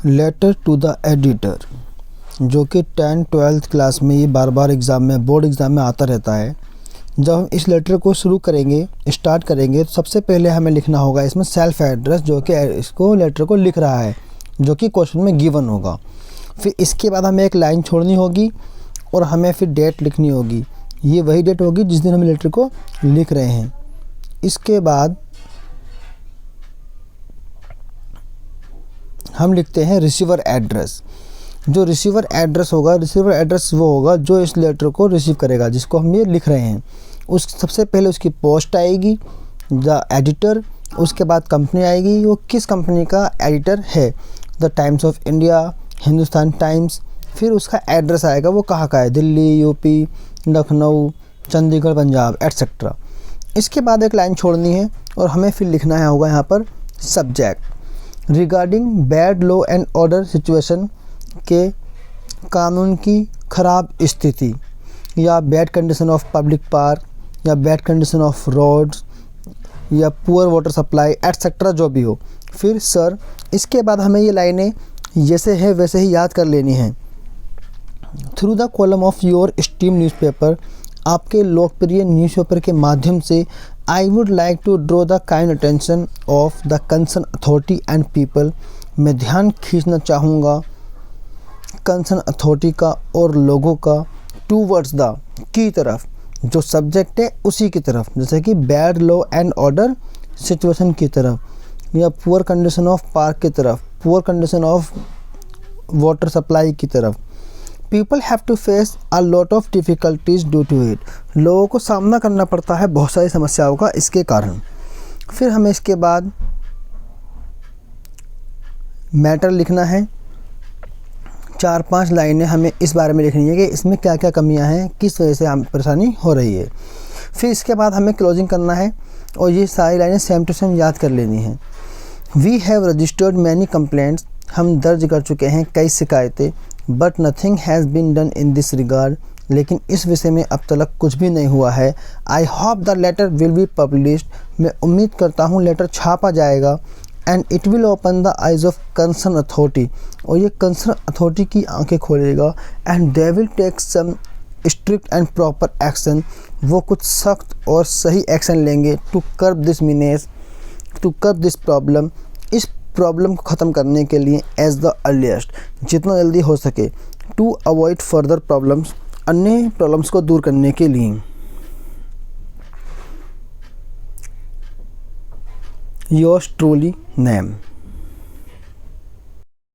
Letter to the editor, जो कि 10th-12th class में ये बार बार एग्ज़ाम में, बोर्ड एग्ज़ाम में आता रहता है। जब हम इस लेटर को शुरू करेंगे, स्टार्ट करेंगे, तो सबसे पहले हमें लिखना होगा इसमें सेल्फ एड्रेस, जो कि इसको लेटर को लिख रहा है, जो कि क्वेश्चन में गिवन होगा। फिर इसके बाद हमें एक लाइन छोड़नी होगी और हमें फिर डेट लिखनी होगी। ये वही डेट होगी जिस दिन हम लेटर को लिख रहे हैं। इसके बाद हम लिखते हैं रिसीवर एड्रेस। जो रिसीवर एड्रेस होगा, रिसीवर एड्रेस वो होगा जो इस लेटर को रिसीव करेगा, जिसको हम ये लिख रहे हैं। उस सबसे पहले उसकी पोस्ट आएगी, द एडिटर, उसके बाद कंपनी आएगी, वो किस कंपनी का एडिटर है, the times of India, Hindustan times. फिर उसका एड्रेस आएगा, वो कहाँ का है, दिल्ली, यूपी, लखनऊ, चंडीगढ़, पंजाब, एट्सेट्रा। इसके बाद एक लाइन छोड़नी है और हमें फिर लिखना है होगा यहाँ पर subject regarding bad law and order situation, के कानून की ख़राब स्थिति या bad condition of public park या बैड कंडीशन ऑफ रोड्स या पुअर वाटर सप्लाई एटसेट्रा, जो भी हो। फिर सर, इसके बाद हमें ये लाइनें जैसे है वैसे ही याद कर लेनी है। Through the column of your esteem newspaper, आपके लोकप्रिय न्यूज़पेपर के माध्यम से, I would like to draw the kind attention of the concern authority and people, मैं ध्यान खींचना चाहूँगा कंसर्न अथॉरिटी का और लोगों का, टूवर्ड्स द, की तरफ, जो सब्जेक्ट है उसी की तरफ, जैसे कि bad law and order situation की तरफ, या पुअर कंडीशन ऑफ पार्क की तरफ, poor condition of water supply की तरफ। People have to face a lot of difficulties due to it, लोगों को सामना करना पड़ता है बहुत सारी समस्याओं का इसके कारण। फिर हमें इसके बाद मैटर लिखना है। 4-5 लाइनें हमें इस बारे में लिखनी है कि इसमें क्या क्या कमियां हैं, किस वजह से हमें परेशानी हो रही है। फिर इसके बाद हमें क्लोजिंग करना है और ये सारी लाइनें सेम टू सेम याद कर लेनी है। We have registered many complaints, हम दर्ज कर चुके हैं कई शिकायतें, but nothing has been done in this regard, लेकिन इस विषय में अब तक कुछ भी नहीं हुआ है। I hope the letter will be published, मैं उम्मीद करता हूँ लेटर छापा जाएगा। And it will open the eyes of concern authority, और ये कंसर्न अथॉरिटी की आंखें खोलेगा। And they will take some strict and proper action, वो कुछ सख्त और सही एक्शन लेंगे। To curb this menace, to curb this problem, इस प्रॉब्लम को ख़त्म करने के लिए, एज द अर्लीस्ट, जितना जल्दी हो सके। टू अवॉइड फर्दर प्रॉब्लम्स, अन्य प्रॉब्लम्स को दूर करने के लिए। Yours truly name.